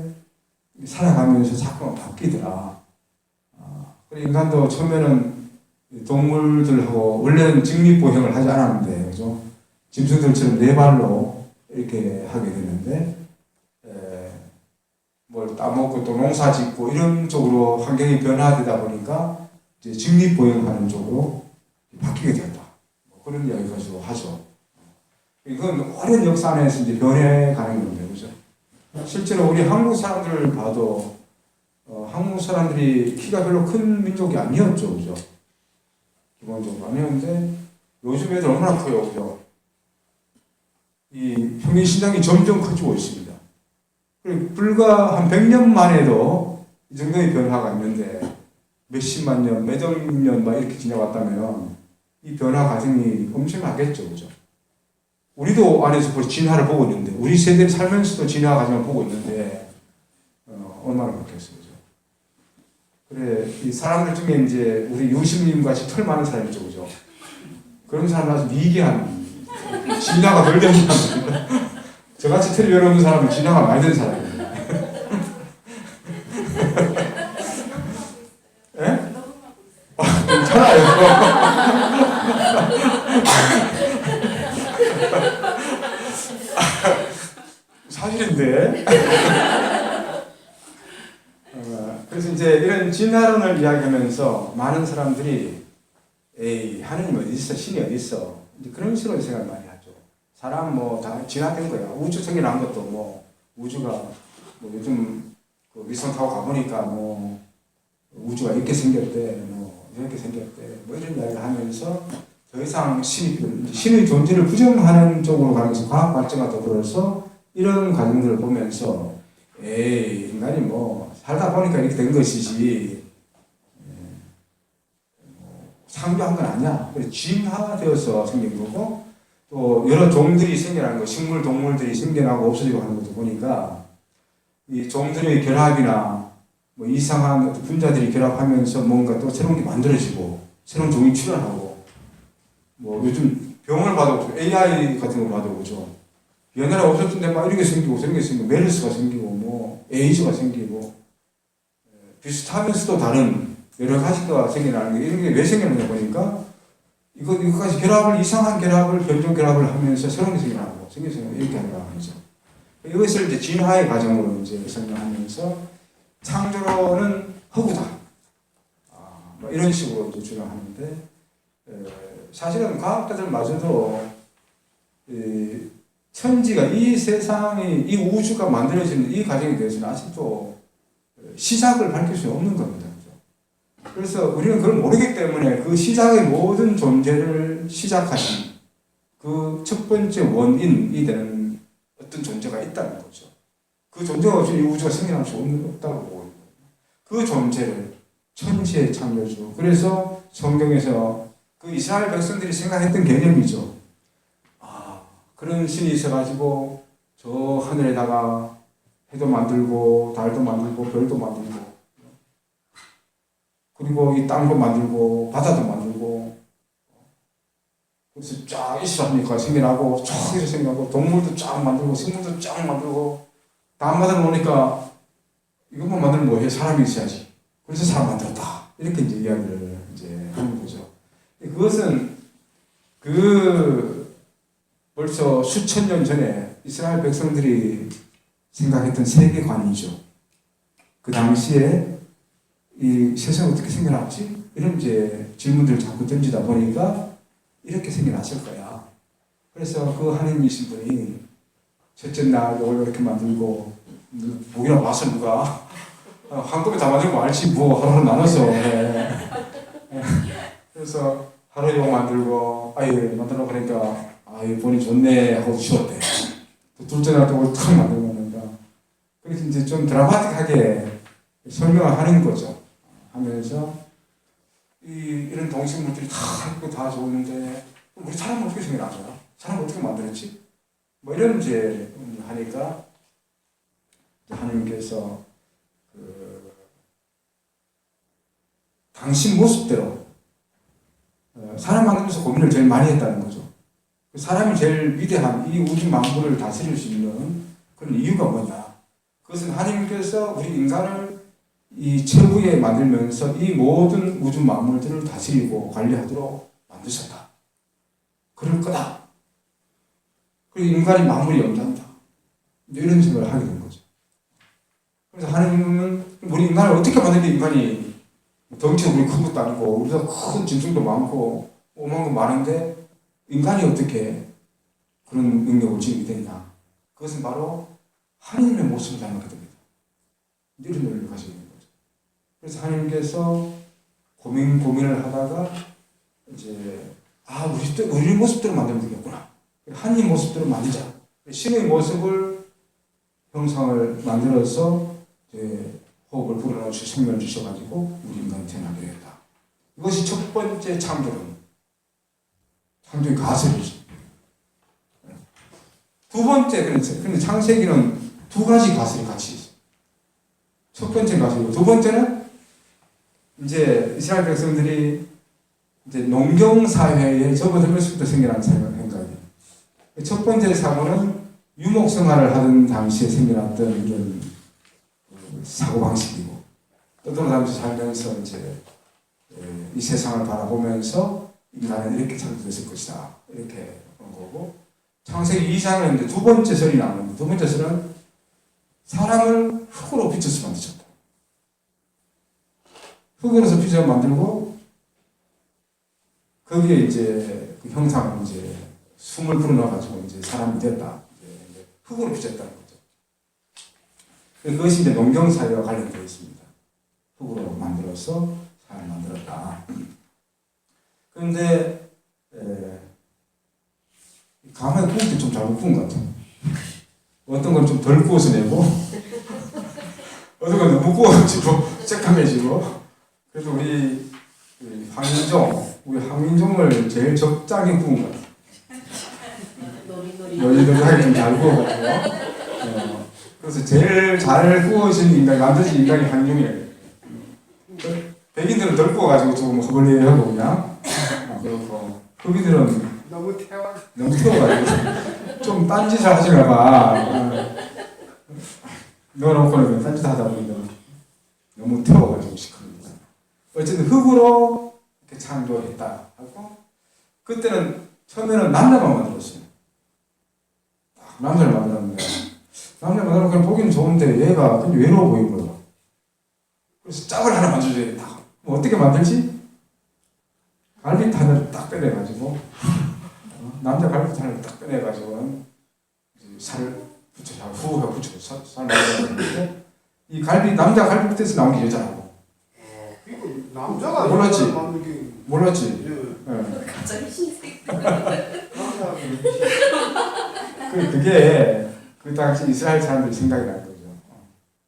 살아가면서 자꾸 바뀌더라. 인간도 처음에는 동물들하고, 원래는 직립보행을 하지 않았는데, 그죠? 짐승들처럼 네 발로 이렇게 하게 됐는데, 뭘 따먹고 또 농사 짓고 이런 쪽으로 환경이 변화되다 보니까 이제 직립보행하는 쪽으로 바뀌게 된다. 그런 이야기 가지고 하죠. 이건 오랜 역사 안에서 이제 변해가는 건데, 그죠? 실제로 우리 한국 사람들을 봐도 한국 사람들이 키가 별로 큰 민족이 아니었죠, 그죠? 기본적으로 아니었는데 요즘 애들 얼마나 커요, 그죠? 이 평균 신장이 점점 커지고 있습니다. 그리고 불과 한 100년 만에도 이 정도의 변화가 있는데 몇십만 년, 몇억 년 막 이렇게 지나왔다면 이 변화 과정이 엄청나겠죠, 그죠? 우리도 안에서 벌써 진화를 보고 있는데, 우리 세대를 살면서도 진화 과정을 보고 있는데, 얼마나 바뀌었어요, 그죠? 그래, 이 사람들 중에 이제 우리 유시민 같이 털 많은 사람 있죠, 그죠? 그런 사람은 아주 미개한, 진화가 덜 된 사람입니다. 저같이 털이 여러 없는 사람은 진화가 많이 된 사람입니다. 예? 괜찮아요. 사실인데. 그래서 이제 이런 진화론을 이야기하면서 많은 사람들이 에이, 하느님 어디 있어? 신이 어디 있어? 이제 그런 식으로 생각을 많이 하죠. 사람 뭐 다 진화된 거야. 우주 생겨난 것도 뭐 우주가 뭐 요즘 그 위성 타고 가보니까 뭐 우주가 이렇게 생겼대, 뭐 이렇게 생겼대, 뭐 이런 이야기를 하면서 더 이상 신의 존재를 부정하는 쪽으로 가는 것은 과학 발전과 더불어서 이런 과정들을 보면서 에이, 인간이 뭐 살다 보니까 이렇게 된 것이지 상조한 건 아니야. 진화되어서 생긴 거고, 또 여러 종들이 생겨나는 거, 식물, 동물들이 생겨나고 없어지고 하는 것도 보니까 이 종들의 결합이나 뭐 이상한 어떤 분자들이 결합하면서 뭔가 또 새로운 게 만들어지고 새로운 종이 출현하고, 뭐 요즘 병을 봐도 AI 같은 거 봐도 그죠. 옛날에 없었던 데 막 이렇게 생기고 저런 게 생기고 메르스가 생기고 뭐 에이즈가 생기고 비슷하면서도 다른 여러 가지가 생겨나는 게 이런 게 왜 생기느냐 보니까 이거까지 결합을 이상한 결합을 변종 결합을 하면서 새로운 게 생겨나고 생겨서 이렇게 하는 거죠. 이것을 이제 진화의 과정으로 이제 설명하면서 창조론은 허구다. 뭐 이런 식으로 이제 주장하는데 사실은 과학자들마저도 천지가 이 세상이 이 우주가 만들어지는 이 과정에 대해서는 아직도 시작을 밝힐 수 없는 겁니다. 그래서 우리는 그걸 모르기 때문에 그 시작의 모든 존재를 시작하신 그 첫 번째 원인이 되는 어떤 존재가 있다는 거죠. 그 존재가 없이 이 우주가 생겨날 수 없다고 보고 있는 거예요. 그 존재를 천지의 창조주. 그래서 성경에서 그 이스라엘 백성들이 생각했던 개념이죠. 그런 신이 있어가지고 저 하늘에다가 해도 만들고 달도 만들고 별도 만들고 그리고 이 땅도 만들고 바다도 만들고 그래서 쫙 있으니까 생겨나고 쫙 이렇게 생겨나고 동물도 쫙 만들고 식물도 쫙 만들고 다음마다 보니까 이것만 만들면 뭐해? 사람이 있어야지. 그래서 사람 만들었다. 이렇게 이제 이야기를 이제 하는 거죠. 그것은 벌써 수천 년 전에 이스라엘 백성들이 생각했던 세계관이죠. 그 당시에 이 세상이 어떻게 생겨났지? 이런 이제 질문들을 자꾸 던지다 보니까 이렇게 생겨났을 거야. 그래서 그 하느님이신 분이 첫째 날 이걸 이렇게 만들고 보기나 봐서 누가 한꺼번에 다 만들고 알지 뭐 하루로 나눠서 그래서 하루 이거 만들고 아유 만들어 보니까 아유 보니 좋네 하고 치웠대. 또 둘째 날 또 그걸 탁 만들고 만든다. 그래서 이제 좀 드라마틱하게 설명을 하는 거죠. 하면서 이런 동식물들이 다 예쁘고 다 좋은데 우리 사람은 어떻게 생겨난 거야? 사람은 어떻게 만들었지? 뭐 이런 이제 하니까 하나님께서 당신 모습대로 사람 만들면서 고민을 제일 많이 했다는 거죠. 사람이 제일 위대한 이 우주 만물을 다스릴 수 있는 그런 이유가 뭐냐? 그것은 하나님께서 우리 인간을 이 최후에 만들면서 이 모든 우주 만물들을 다스리고 관리하도록 만드셨다. 그럴 거다. 그리고 인간이 만물이 영장다. 이런 생각을 하게 된 거죠. 그래서 하나님은 우리 인간을 어떻게 만드는데 인간이 덩치가 우리 큰 것도 아니고 우리가 큰 짐승도 많고 오만 거 많은데 인간이 어떻게 그런 능력을 지니게 되냐? 그것은 바로 하나님의 모습을 닮았게 됩니다. 이런 논리를 가지고 있는 거죠. 그래서 하나님께서 고민을 하다가 이제 우리 모습대로 만들면 되겠구나. 하나님 모습대로 만들자. 신의 모습을 형상을 만들어서 이제 호흡을 불어넣으시고 생명을 주셔가지고 우리 인간이 태어나게 되었다. 이것이 첫 번째 창조론. 창조의 가설이죠. 두 번째, 근데 창세기는 두 가지 가설이 같이 있어요. 첫 번째 가설이고, 두 번째는 이제 이스라엘 백성들이 이제 농경사회에 접어들었을 때 생겨난 생각이에요. 첫 번째 사고는 유목생활을 하던 당시에 생겨났던 이런 사고방식이고, 또다른 당시 살면서 이제 이 세상을 바라보면서 인간은 이렇게 창조됐을 것이다. 이렇게 그런 거고, 창세기 2장은 이제 두 번째 설이 나오는데, 두 번째 설은 사람을 흙으로 빚어서 만드셨다. 흙으로서 빚어 만들고, 거기에 이제 그 형상을 이제 숨을 불어넣어가지고 이제 사람이 됐다. 이제 흙으로 빚었다는 거죠. 그것이 이제 농경사회와 관련되어 있습니다. 흙으로 만들어서 사람을 만들었다. 그런데, 가만히 구울 때 좀 잘못 구운 것 같아요. 어떤 건 좀 덜 구워서 내고, 어떤 건 너무 구워가지고, 새까매지고. 그래서 우리 황민종을 제일 적당히 구운 것 같아요. 요리하게 좀 잘 구워가지고. 그래서 제일 잘 구워진 인간이, 만드신 인간이 황민종이에요. 백인들은 덜 구워가지고 조금 허벌리하고 그냥. 그렇고, 흑인들은 너무 태워가지고 좀 딴짓을 하시나 봐. 넣어놓고는 딴짓 하다 보니까 너무 태워가지고 시끄럽니다. 어쨌든 흙으로 이렇게 창조했다 하고, 그때는 처음에는 남자만 만들었어요. 남자를 만들었는데, 남자를 만들면 그냥 보기는 좋은데 얘가 굉장히 외로워 보이는 거예요. 그래서 짝을 하나 만들어줘야겠다. 뭐 어떻게 만들지? 갈비탄을 딱 빼내가지고, 남자 갈비탄을 딱 빼내가지고 살을 붙여서 후가 붙여서 살 만들었는데, 이 남자 갈비뼈에서 나온 게 여자라고. 이거 남자가 몰랐지? 만든 게 몰랐지? 네. 갑자기 신생. 그게 그 당시 이스라엘 사람들 생각이 날 거죠.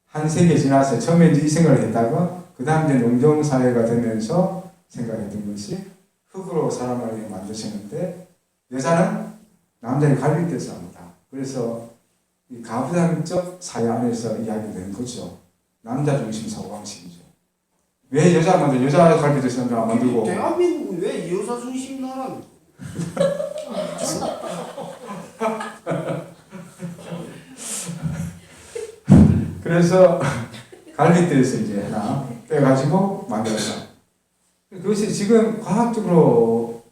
한 세기 지나서 처음에 이제 이 생각을 했다가 그 다음 이제 농경사회가 되면서 생각했던 것이 흙으로 사람을 만드시는데 여자는 남자의 갈비뼈에서 합니다. 그래서 이 가부장적 사회 안에서 이야기된 거죠. 남자 중심 사고방식이죠. 왜 여자 만들고 여자 갈비뼈에서 남자 안 만들고? 대한민국은 왜 여자 중심 나라입니까? 그래서 갈비뼈에서 이제 하나 빼가지고 만들었다. 그것이 지금 과학적으로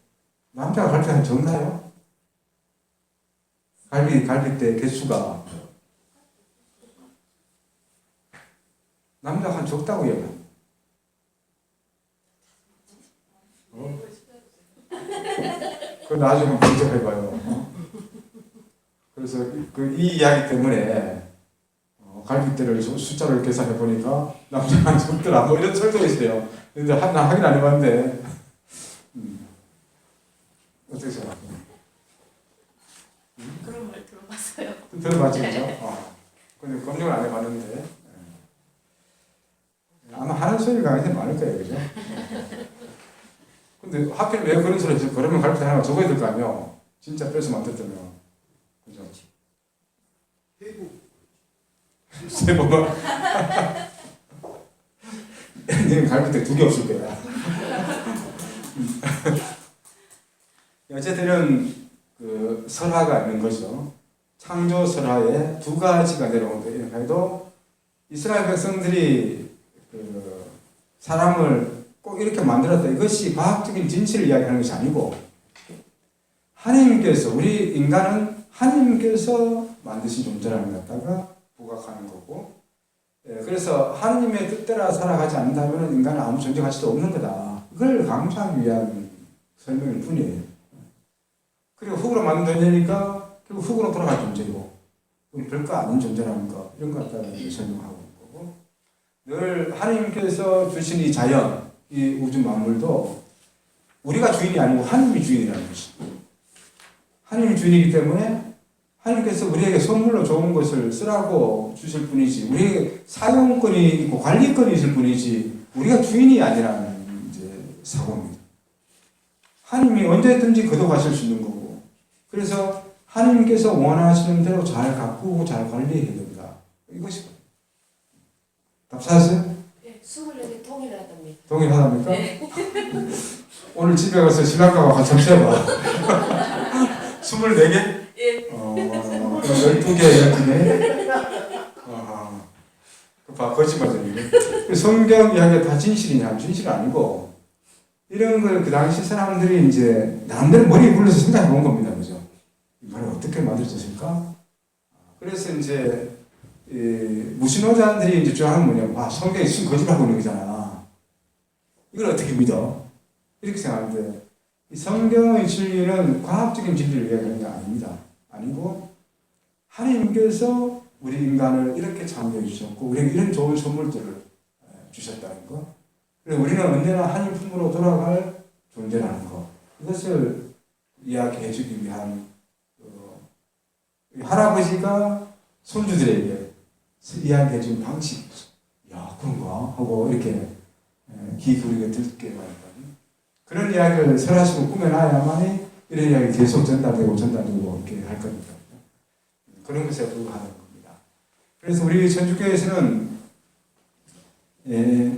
남자가 갈비뼈는 적나요? 갈비뼈 개수가 남자가 한 적다고 얘기해요. 그거 나중에 한번 분석해봐요. 그래서 이 이야기 때문에 갈비뼈를 숫자를 계산해 보니까 남자가 적더라. 뭐 이런 설정이 있어요. 근데 나 확인 안 해봤는데 어떻게 생각해요? 그런 걸 들어봤어요. 들어봤죠, 그죠? 근데 검증을 안 해봤는데 아마 하는 소리가 굉장히 많을 거예요, 그죠? 근데 하필 왜 그런 소리 했지? 그러면 갈비뼈 하나 적어야 될 거 아니에요? 진짜 뼈에서 만들었다면, 그죠? 세 번만. 얘는 갈비뼈 2개 없을 거야. 어쨌든 그 설화가 있는 거죠. 창조 설화에 두 가지가 내려오는데, 그래도 이스라엘 백성들이 그 사람을 꼭 이렇게 만들었다. 이것이 과학적인 진실을 이야기하는 것이 아니고, 하나님께서, 우리 인간은 하나님께서 만드신 존재라는 것 갖다가 부각하는 거고, 그래서 하나님의 뜻대로 살아가지 않는다면 인간은 아무 존재 가치도 없는 거다. 그걸 강조하기 위한 설명일 뿐이에요. 그리고 흙으로 만든 존재니까 그리고 흙으로 돌아갈 존재고 별거 아닌 존재라는 거 이런 것 갖다가 설명하고 있는 거고 늘 하나님께서 주신 이 자연, 이 우주 만물도 우리가 주인이 아니고 하나님이 주인이라는 것입니다. 하나님이 주인이기 때문에 하나님께서 우리에게 선물로 좋은 것을 쓰라고 주실 뿐이지 우리에게 사용권이 있고 관리권이 있을 뿐이지 우리가 주인이 아니라는 이제 사고입니다. 하나님이 언제든지 거둬가실 수 있는 거고 그래서 하나님께서 원하시는 대로 잘 가꾸고 잘 관리해야 된다. 이것이 답 찾았어요? 네, 24개 통일하답니다. 동일하답니까? 네. 오늘 집에 가서 신랑과 같이 한번 해봐. 24개? 예. 12개, 12개? 봐, 거짓말쟁이네. 성경 이야기가 다 진실이냐? 진실이 아니고, 이런 걸 그 당시 사람들이 이제, 나름대로 머리에 굴려서 생각해 본 겁니다. 그죠? 이 말을 어떻게 만들어졌을까? 그래서 이제, 무신호자들이 이제 주장하는 뭐냐면, 성경에 지금 거짓말하고 있는 거잖아. 이걸 어떻게 믿어? 이렇게 생각하는데, 이 성경의 진리는 과학적인 진리를 이야기하는 게 아닙니다. 아니고, 하나님께서 우리 인간을 이렇게 창조해 주셨고, 우리에게 이런 좋은 선물들을 주셨다는 것. 그래서 우리는 언제나 하나님 품으로 돌아갈 존재라는 것. 이것을 이야기해 주기 위한, 할아버지가 손주들에게 이야기해 준 방식이죠. 야, 그런가? 하고 이렇게 귀 기울이게 듣게 만든 그런 이야기를 설하시고 꾸며놔야만이 이런 이야기 계속 전달되고 이렇게 할 겁니다. 그런 것에 불과하는 겁니다. 그래서 우리 천주교에서는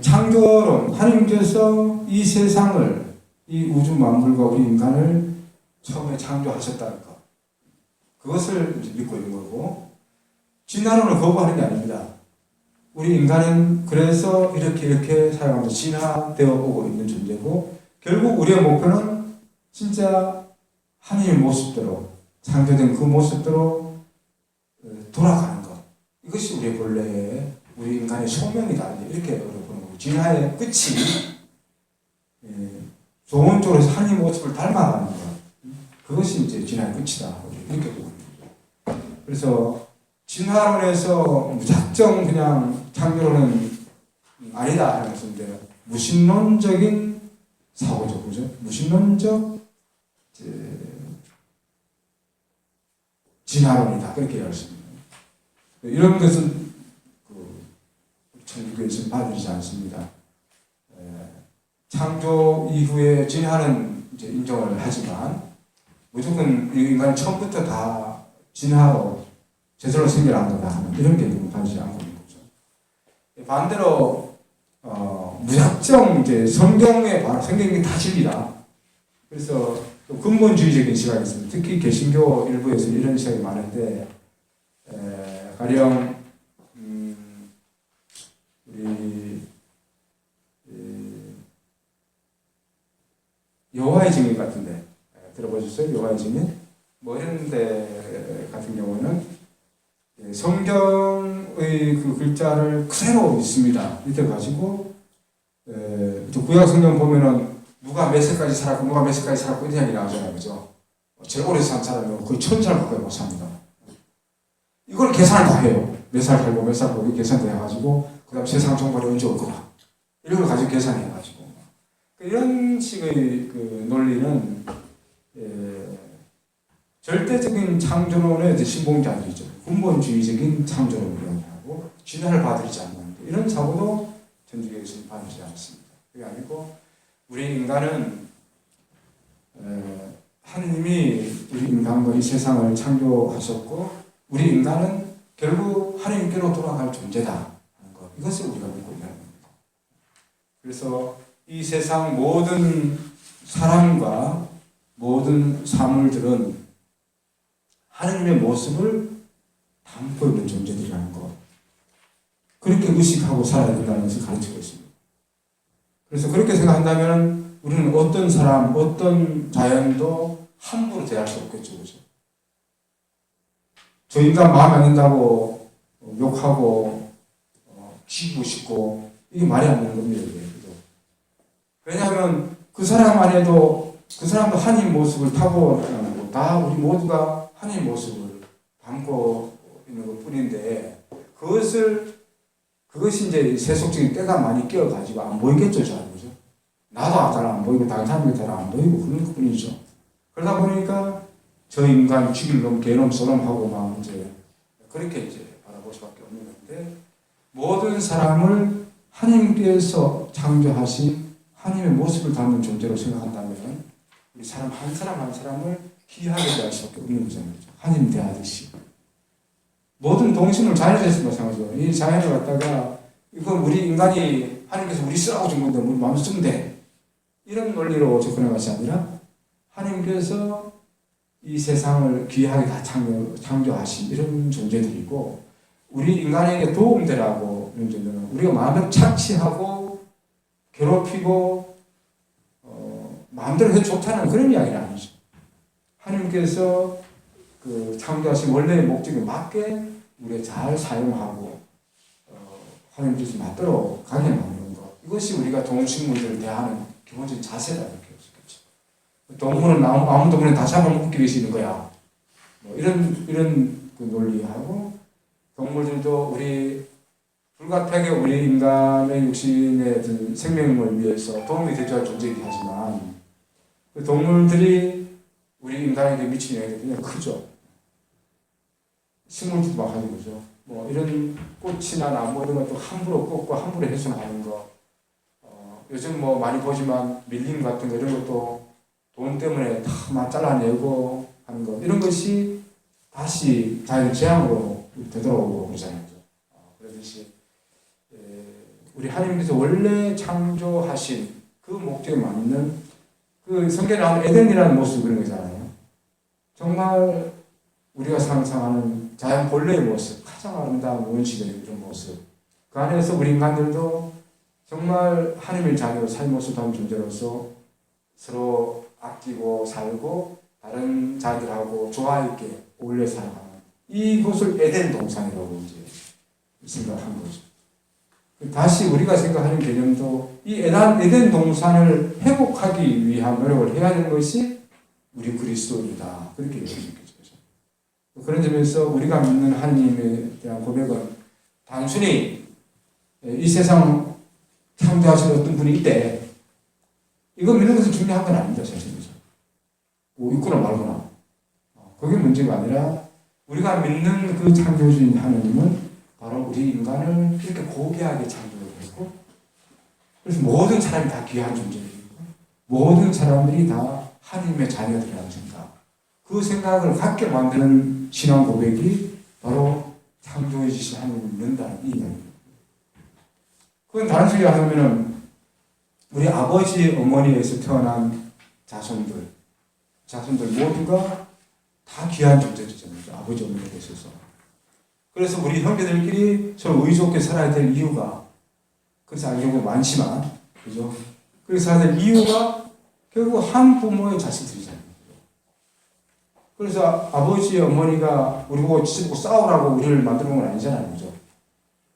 창조론, 하나님께서 이 세상을, 이 우주 만물과 우리 인간을 처음에 창조하셨다는 것. 그것을 이제 믿고 있는 거고, 진화론을 거부하는 게 아닙니다. 우리 인간은 그래서 이렇게 사용하면서 진화되어 오고 있는 존재고, 결국 우리의 목표는 진짜 하나님의 모습대로, 창조된 그 모습대로 돌아가는 것. 이것이 우리의 본래의, 우리 인간의 소명이다. 이렇게 보는 거고. 진화의 끝이 좋은 쪽으로 하나님의 모습을 닮아가는 것. 그것이 이제 진화의 끝이다. 이렇게 보는 거죠. 그래서 진화론에서 무작정 그냥 창조론은 아니다 하는 것인데 무신론적인 사고죠, 그죠? 무신론적 진화론이다 그렇게 이해할 수 있습니다. 이런 것은 천주교에서는 받아들이지 않습니다. 창조 이후에 진화는 이제 인정을 하지만 무조건 인간은 처음부터 다 진화로 제대로 생겨난 거다 하는 이런 개념을 가지지 않고 있는 거죠. 반대로 무작정 이제 성경이 다 진리다. 그래서 근본주의적인 시각이 있습니다. 특히 개신교 일부에서 이런 시각이 많은데 가령 우리 여호와의 증인 같은데 들어보셨어요? 여호와의 증인? 뭐 이런 데 같은 경우는 성경의 그 글자를 그대로 믿습니다. 이렇게 가지고 구약 성경 보면은 누가 몇 세까지 살았고 누가 몇 세까지 살았고 이런 이야기 나오잖아요. 그죠? 제일 오래 산 사람은 거의 1000살 가까이 못 삽니다. 이걸 계산을 다 해요. 몇 살 살고 몇 살 살고 계산도 해가지고 그 다음 세상 종말이 언제 올 거다. 이런 걸 가지고 계산해가지고 이런 식의 그 논리는 절대적인 창조론의 신봉자들이죠. 근본주의적인 창조론을 이야기하고 진화를 받아들이지 않는 이런 사고도 천주교에서는 받아들이지 않습니다. 그게 아니고 우리 인간은 하느님이 우리 인간과 이 세상을 창조하셨고 우리 인간은 결국 하느님께로 돌아갈 존재다 하는 것. 이것을 우리가 믿고 있는 겁니다. 그래서 이 세상 모든 사람과 모든 사물들은 하느님의 모습을 담고 있는 존재들이라는 것. 그렇게 의식하고 살아야 된다는 것을 가르치고 있습니다. 그래서 그렇게 생각한다면 우리는 어떤 사람, 어떤 자연도 함부로 대할 수 없겠죠. 그죠? 저 인간 마음에 안 든다고 욕하고 치고 싶고 이게 말이 안 되는 겁니다. 이게. 왜냐하면 그 사람 안에도 그 사람도 하나님 모습을 타고 다 우리 모두가 하나님 모습을 담고 있는 것 뿐인데 그것이 이제 세속적인 때가 많이 끼어가지고 안 보이겠죠, 잘. 그죠? 나도 잘 안 보이고 다른 사람이 잘 안 보이고 그런 것 뿐이죠. 그러다 보니까 저 인간 죽일 놈, 개놈, 소놈하고 막 이제 그렇게 이제 바라볼 수밖에 없는 건데 모든 사람을 하나님께서 창조하신 하나님의 모습을 담는 존재로 생각한다면 우리 사람 한 사람 한 사람을 귀하게 대할 수밖에 없는 거잖아요. 하나님 대하듯이. 모든 동식물 자연에서 마찬가지죠. 이 자연을 갖다가 이건 우리 인간이 하나님께서 우리 쓰라고 준 건데 우리 마음 쓰면 돼. 이런 논리로 접근한 것이 아니라 하나님께서 이 세상을 귀하게 다 창조하신 이런 존재들이고 우리 인간에게 도움되라고 이런 존재는 우리가 마음을 착취하고 괴롭히고 마음대로 해도 좋다는 그런 이야기는 아니죠. 하나님께서 그 창조하신 원래의 목적에 맞게 우리가 잘 사용하고 하나님께서 맞도록 가게 만드는 것. 이것이 우리가 동식물들을 대하는 기본적인 자세다 이렇게 할 수 있겠죠. 동물은 아무 동물은 다 잡아먹기 위해서 있는 거야. 뭐 이런 그 논리하고 동물들도 우리 불가피하게 우리 인간의 육신의 어떤 생명을 위해서 도움이 되줘야 할 존재이긴 하지만 그 동물들이 우리 인간에게 미치는 영향이 굉장히 크죠. 식물들도 마찬가지죠. 뭐 이런 꽃이나 나무 이런 것도 함부로 꺾고 함부로 훼손하는 거. 요즘 뭐 많이 보지만 밀림 같은 거 이런 것도 돈 때문에 다 잘라내고 하는 것 이런 것이 다시 자연 재앙으로 되돌아오고 그러잖아요. 그러듯이 우리 하나님께서 원래 창조하신 그 목적에 맞는 그 성경에 나오는 에덴이라는 모습 그런 거잖아요. 정말 우리가 상상하는 자연 본래의 모습, 가장 아름다운 원시적인 그런 모습. 그 안에서 우리 인간들도 정말 하나님의 자녀로 삶모습 담은 존재로서 서로 아끼고 살고 다른 자들하고 조화 있게 어울려 살아가는 이곳을 에덴 동산이라고 이제 생각한 거죠. 다시 우리가 생각하는 개념도 이 에덴 동산을 회복하기 위한 노력을 해야 하는 것이 우리 그리스도인이다. 그렇게 얘기할 수 있겠죠. 그런 점에서 우리가 믿는 하나님에 대한 고백은 단순히 이 세상 창조하신 어떤 분이 있대. 이거 믿는 것은 중요한 건 아닙니다. 사실은. 뭐 있거나 말거나. 그게 문제가 아니라 우리가 믿는 그 창조주인 하나님은 바로 우리 인간을 이렇게 고귀하게 창조했고 그래서 모든 사람이 다 귀한 존재이고 모든 사람들이 다 하나님의 자녀들이라는 생각 그 생각을 갖게 만드는 신앙 고백이 바로 창조해 주신 하나님을 믿는다는 이 이야기입니다. 그건 다른 소리 하면은 우리 아버지 어머니에서 태어난 자손들 모두가 다 귀한 존재들이잖아요. 아버지 어머니에 있어서. 그래서 우리 형제들끼리 서로 의좋게 살아야 될 이유가 그래서 알 경우 많지만 그죠? 그렇게 살아야 될 이유가 결국 한 부모의 자식들이잖아요. 그래서 아버지 어머니가 우리 보고 지지고 싸우라고 우리를 만들어 놓은 건 아니잖아요. 그죠?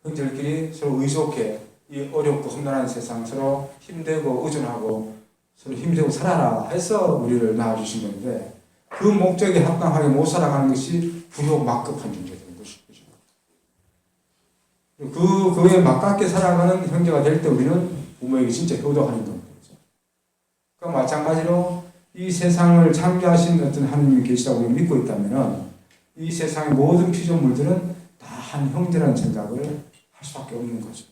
형제들끼리 서로 의좋게 이 어렵고 험난한 세상 서로 힘들고 의존하고 서로 힘들고 살아라 해서 우리를 낳아주신 건데 그 목적에 합당하게 못 살아가는 것이 불효 막급한 존재되는 것이죠. 그에 막깝게 살아가는 형제가 될 때 우리는 부모에게 진짜 효도하는 겁니다. 그러니까 마찬가지로 이 세상을 창조하신 어떤 하나님이 계시다고 믿고 있다면 이 세상의 모든 피조물들은 다 한 형제라는 생각을 할 수밖에 없는 거죠.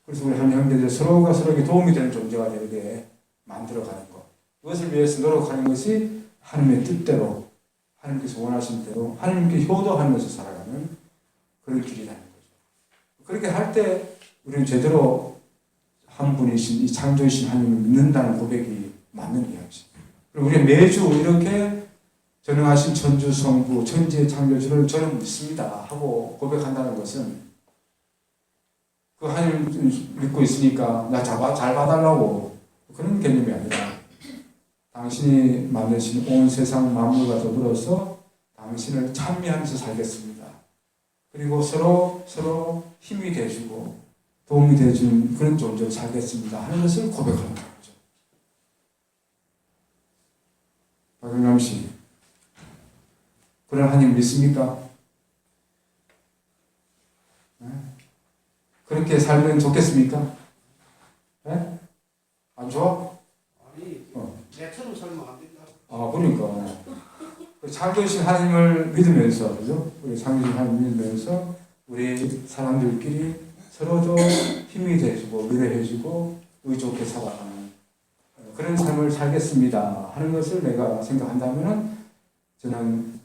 그래서 우리 한 형제들 서로가 서로에게 도움이 되는 존재가 되게 만들어가는 것. 그것을 위해서 노력하는 것이 하나님의 뜻대로 하나님께서 원하신 대로 하나님께 효도하면서 살아가는 그런 길이라는 거죠. 그렇게 할 때 우리는 제대로 한 분이신 이 창조이신 하나님을 믿는다는 고백이 맞는 이야기죠. 그리고 우리 매주 이렇게 전능하신 천주 성부 천지의 창조주를 저는 믿습니다 하고 고백한다는 것은 그 하나님 믿고 있으니까 나 잘 봐달라고 그런 개념이 아니라 당신이 만드신 온 세상 만물과 더불어서 당신을 찬미하면서 살겠습니다. 그리고 서로 힘이 돼주고 도움이 돼주는 그런 존재로 살겠습니다 하는 것을 고백하는 거죠. 박영남 씨, 그런 하나님 믿습니까? 네? 그렇게 살면 좋겠습니까? 네? 안 좋아? 아니 내처럼 살면 안 된다. 그러니까 창조신 하나님을 믿으면서, 그죠? 우리 창조신 하나님 믿으면서 우리 사람들끼리 서로도 힘이 돼주고 위로해주고 의좋게 살아가는 그런 삶을 살겠습니다 하는 것을 내가 생각한다면 저는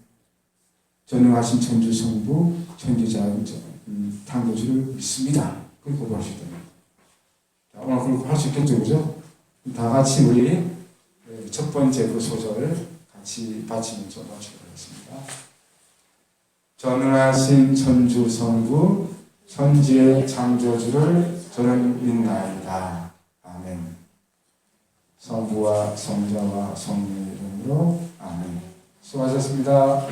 전능하신 천주 성부 천지자 창조주를 믿습니다. 그렇게 고백할 수 있답니다. 오늘 그렇게 할 수 있겠죠, 그죠? 다 같이 우리 첫 번째 그 소절 같이 바치면서 마치도록 하겠습니다. 전능하신 천주 성부 천지의 창조주를 저는 믿나이다. 아멘. 성부와 성자와 성령의 이름으로 아멘. 수고하셨습니다.